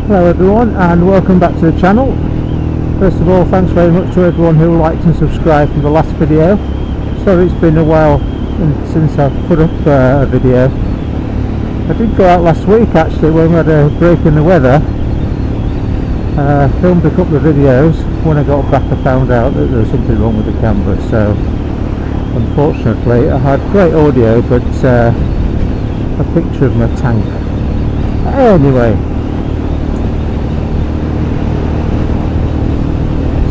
Hello everyone and welcome back to the channel. First of all, thanks very much to everyone who liked and subscribed from the last video. Sorry it's been a while since I've put up a video. I did go out last week actually when we had a break in the weather. Filmed a couple of videos. When I got back I found out that there was something wrong with the camera, so unfortunately I had great audio but a picture of my tank. Anyway,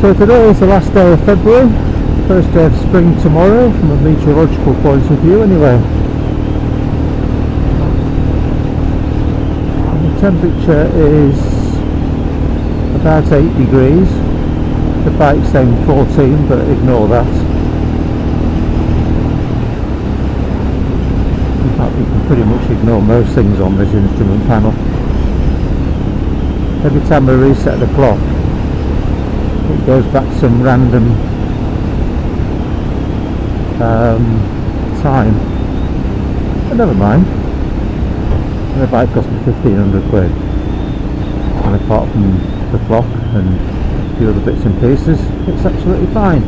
so today is the last day of February, first day of spring tomorrow from a meteorological point of view anyway. And the temperature is about 8 degrees, the bike's saying 14 but ignore that. In fact you can pretty much ignore most things on this instrument panel. Every time I reset the clock it goes back to some random time, but never mind. And the bike cost me 1,500 quid, and apart from the clock and a few other bits and pieces it's absolutely fine.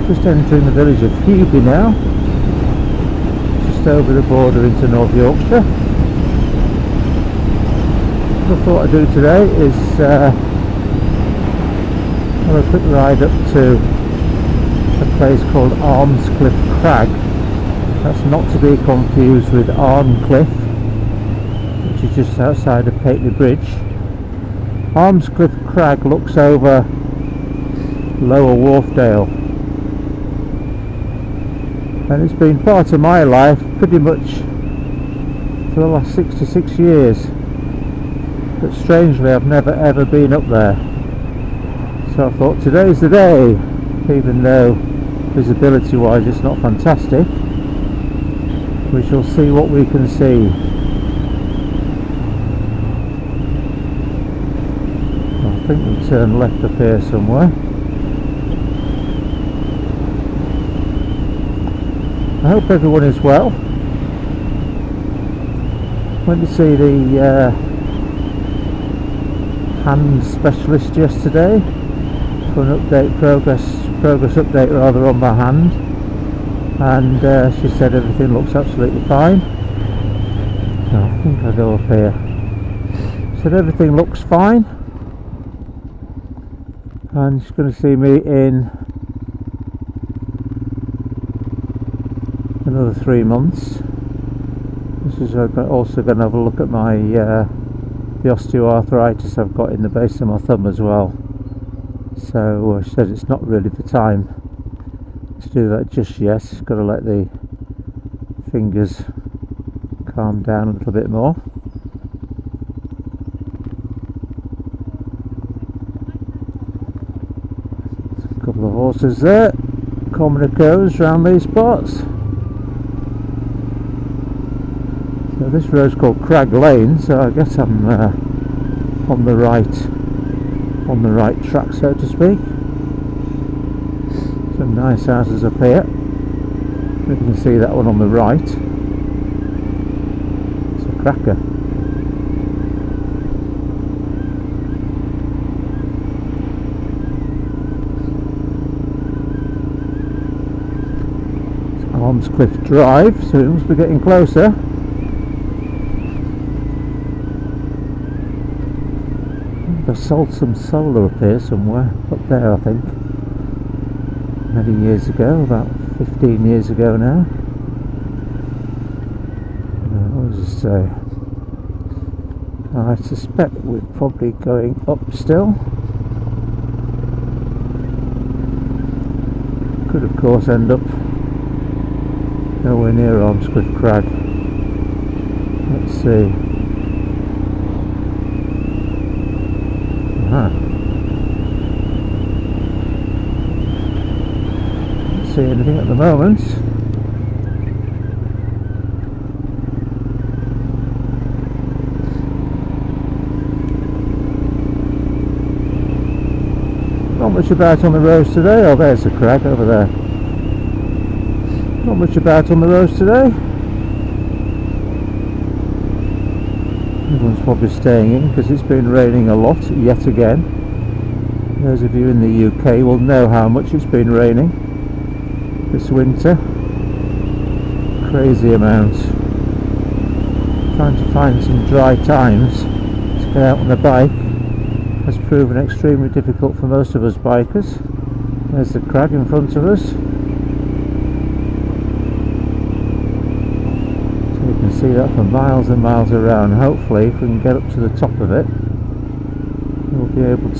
Just entering the village of Hewby now, just over the border into North Yorkshire. What I thought I'd do today is have a quick ride up to a place called Armscliffe Crag. That's not to be confused with Arncliffe, which is just outside of Pateley Bridge. Armscliffe Crag looks over Lower Wharfdale, and it's been part of my life pretty much for the last 66 years, but strangely I've never ever been up there. So I thought today's the day, even though visibility wise it's not fantastic. We shall see what we can see. I think we turn left up here somewhere. I hope everyone is well. Went to see the hand specialist yesterday for an update, progress update rather, on my hand, and she said everything looks absolutely fine. So I think I'll go up here. Said everything looks fine, and she's going to see me in another 3 months. This is also going to have a look at my the osteoarthritis I've got in the base of my thumb as well. So she said it's not really the time to do that just yet. Got to let the fingers calm down a little bit more. A couple of horses there, common occurrence around these spots. So this road's called Crag Lane, so I guess I'm on the right track, so to speak. Some nice houses up here. You can see that one on the right. It's a cracker. It's Armscliffe Drive, so it must be getting closer. I sold some solar up here somewhere, up there I think, many years ago, about 15 years ago now. What does it say? I suspect we're probably going up still. Could of course end up nowhere near Armscliffe Crag. Let's see. Don't see anything at the moment. Not much about on the roads today. Oh, there's the crag over there. Not much about on the roads today. Everyone's probably staying in because it's been raining a lot yet again. Those of you in the UK will know how much it's been raining this winter. Crazy amounts. Trying to find some dry times to get out on a bike has proven extremely difficult for most of us bikers. There's the crag in front of us. See that for miles and miles around. Hopefully if we can get up to the top of it we'll be able to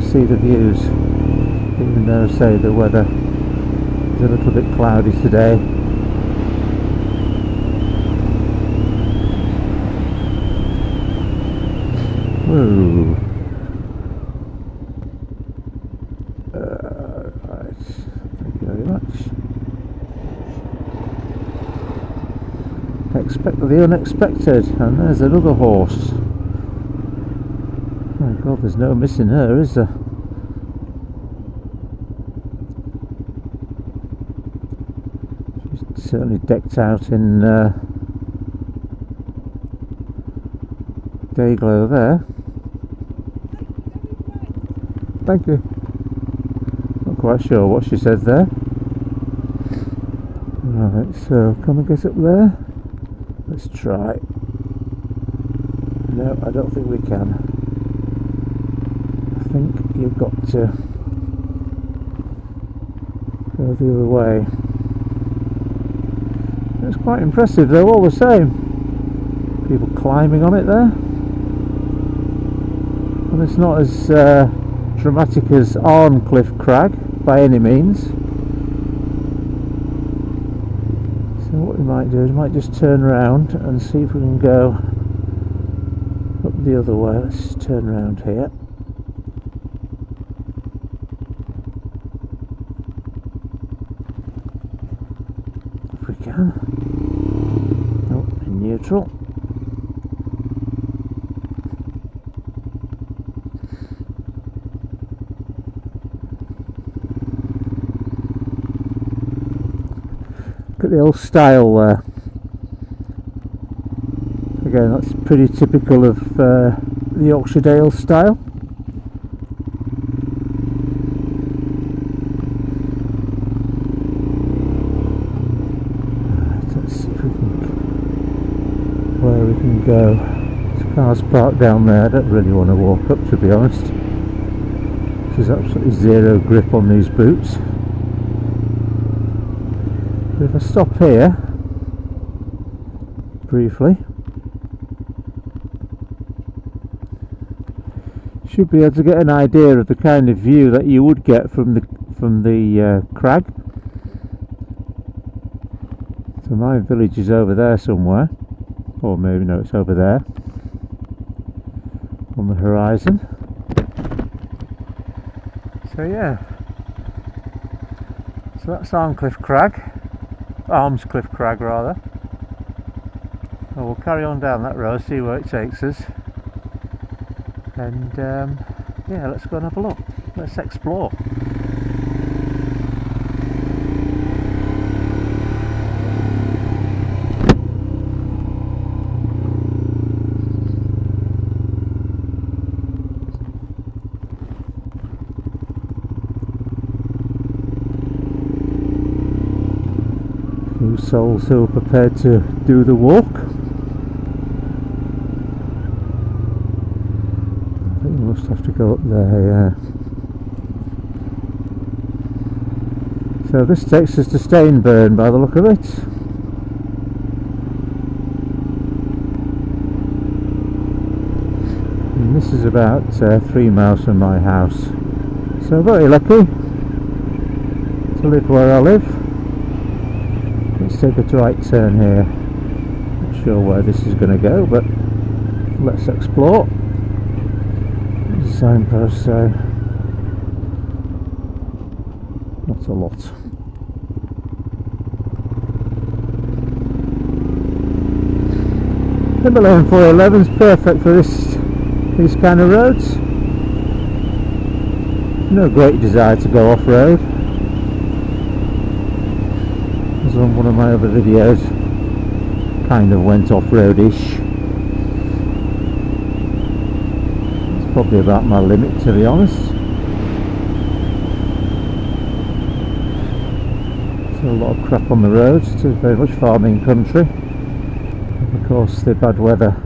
see the views, even though say the weather is a little bit cloudy today. Whoa. Right, thank you very much. Expect the unexpected, and there's another horse. My God, there's no missing her, is there? She's certainly decked out in day glow there. Thank you. Not quite sure what she said there. Right, so can we get up there? Let's try. No, I don't think we can. I think you've got to go the other way. It's quite impressive though, all the same. People climbing on it there. And it's not as dramatic as Arncliffe Crag by any means. So what we might do is we might just turn around and see if we can go up the other way. Let's just turn around here. If we can. Oh, in neutral. Look at the old style there. Again, that's pretty typical of the Yorkshire Dale style. Right, let's see if we can, where we can go. There's cars parked down there. I don't really want to walk up, to be honest. There's absolutely zero grip on these boots. If I stop here briefly, should be able to get an idea of the kind of view that you would get from the crag. So my village is over there somewhere, or maybe no, it's over there on the horizon. So yeah, so that's Arncliffe Crag. Armscliffe Crag rather. And we'll carry on down that road, see where it takes us, and yeah, let's go and have a look. Let's explore. Few souls who are prepared to do the walk. I think you must have to go up there, yeah. So this takes us to Stainburn by the look of it. And this is about 3 miles from my house. So very lucky to live where I live. Let's take a right turn here. Not sure where this is going to go, but let's explore. There's a signpost, so not a lot. Himalayan 411 is perfect for these kind of roads. No great desire to go off-road. On one of my other videos, kind of went off-road-ish. probably about my limit, to be honest. There's a lot of crap on the roads. It's very much farming country. Of course, the bad weather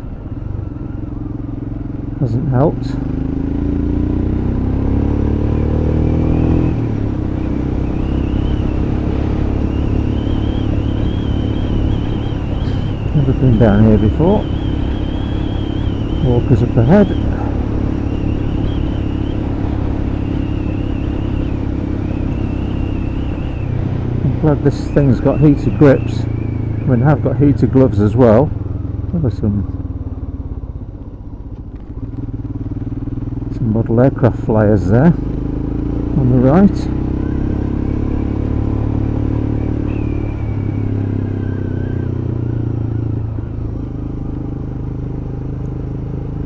hasn't helped. Never been down here before. Walkers up ahead. I'm glad this thing's got heated grips. I mean, I've got heated gloves as well. There are some model aircraft flyers there on the right.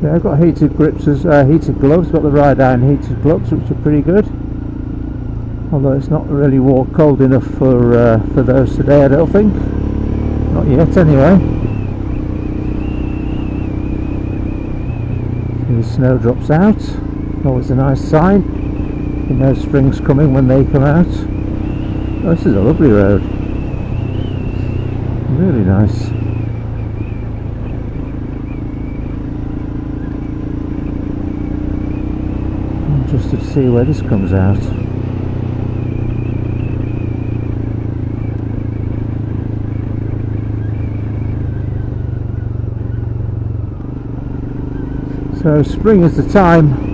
Yeah, I've got heated grips, heated gloves. Got the ridden heated gloves, which are pretty good. Although it's not really cold enough for those today, I don't think. Not yet, anyway. See, the snow drops out. Always a nice sign. You know spring's coming when they come out. Oh, this is a lovely road. Really nice. I'm interested to see where this comes out. So spring is the time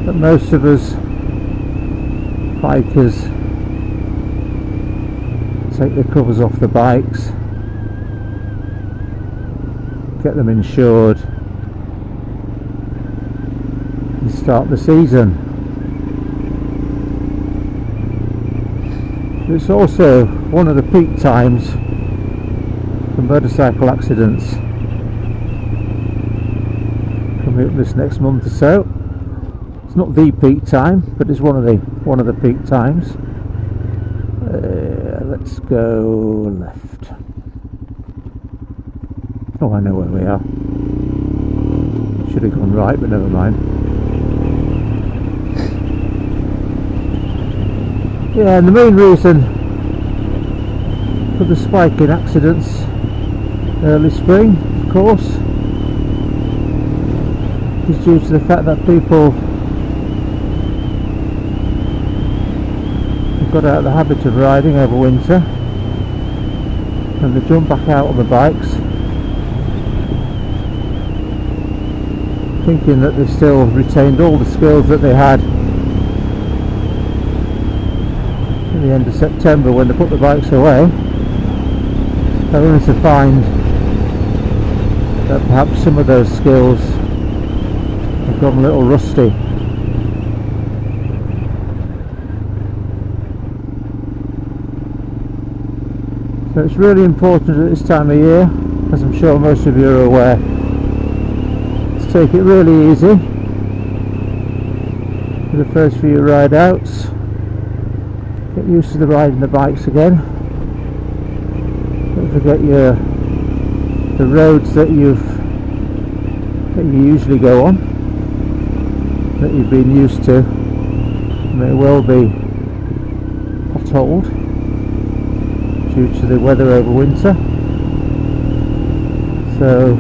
that most of us bikers take the covers off the bikes, get them insured and start the season. It's also one of the peak times for motorcycle accidents. Coming up this next month or so. It's not the peak time, but it's one of the peak times. Let's go left. Oh, I know where we are. Should have gone right, but never mind. Yeah, and the main reason for the spike in accidents early spring, of course, is due to the fact that people have got out of the habit of riding over winter and they jump back out on the bikes thinking that they've still retained all the skills that they had at the end of September when they put the bikes away, only to find that perhaps some of those skills have gone a little rusty. So it's really important at this time of year, as I'm sure most of you are aware, to take it really easy for the first few ride outs. Get used to riding the bikes again. Don't forget the roads that you usually go on, that you've been used to, may well be potholed due to the weather over winter. So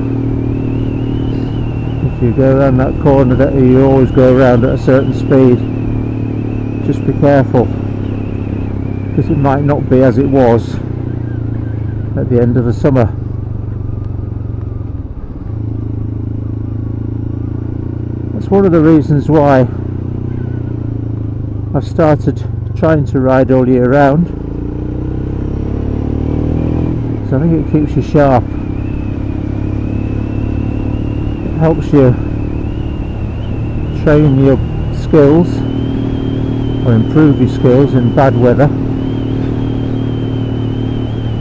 if you go around that corner that you always go around at a certain speed, just be careful, because it might not be as it was at the end of the summer. That's one of the reasons why I've started trying to ride all year round. So I think it keeps you sharp. It helps you train your skills or improve your skills in bad weather,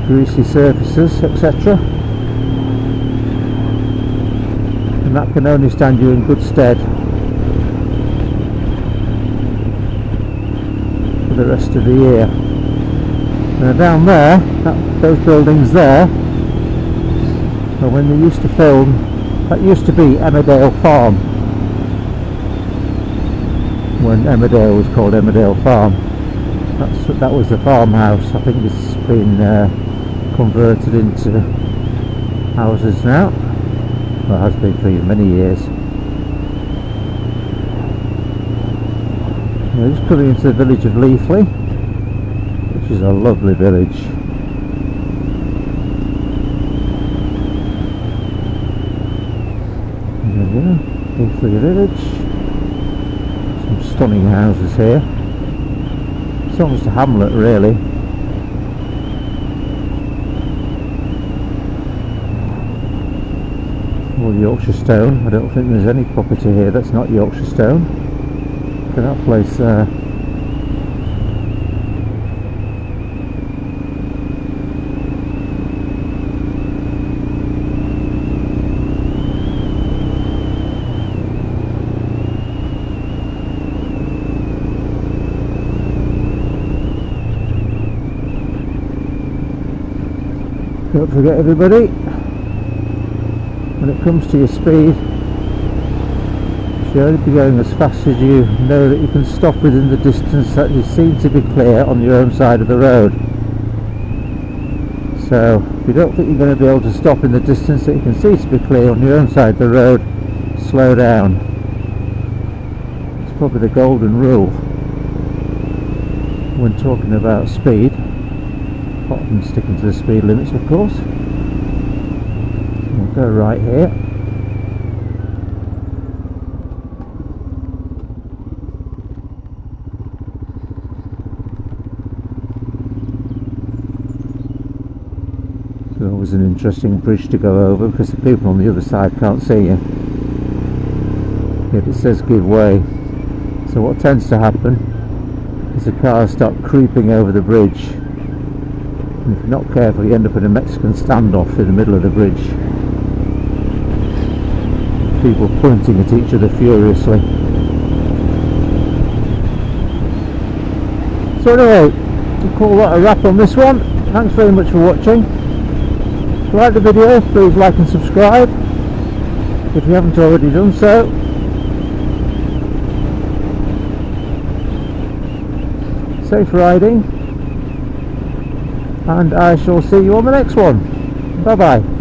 greasy surfaces, etc. And that can only stand you in good stead for the rest of the year. Now down there, those buildings there, well, when they used to film, that used to be Emmerdale Farm, when Emmerdale was called Emmerdale Farm. That was the farmhouse. I think it's been converted into houses now. Well, it has been for many years. We're just coming into the village of Leafley, which is a lovely village. There we go, Leafley village. Some stunning houses here. It's almost a hamlet, really. All Yorkshire stone. I don't think there's any property here that's not Yorkshire stone. Look at that place there. Don't forget, everybody, when it comes to your speed, you should only be going as fast as you know that you can stop within the distance that you seem to be clear on your own side of the road. So if you don't think you're going to be able to stop in the distance that you can see to be clear on your own side of the road, slow down. It's probably the golden rule when talking about speed, apart from sticking to the speed limits, of course. We'll go right here. It's always an interesting bridge to go over because the people on the other side can't see you. Yet it says give way. So what tends to happen is the cars start creeping over the bridge. And if you're not careful, you end up in a Mexican standoff in the middle of the bridge. People pointing at each other furiously. So anyway, we'll call that a wrap on this one. Thanks very much for watching. If you like the video, please like and subscribe if you haven't already done so. Safe riding, and I shall see you on the next one. Bye bye.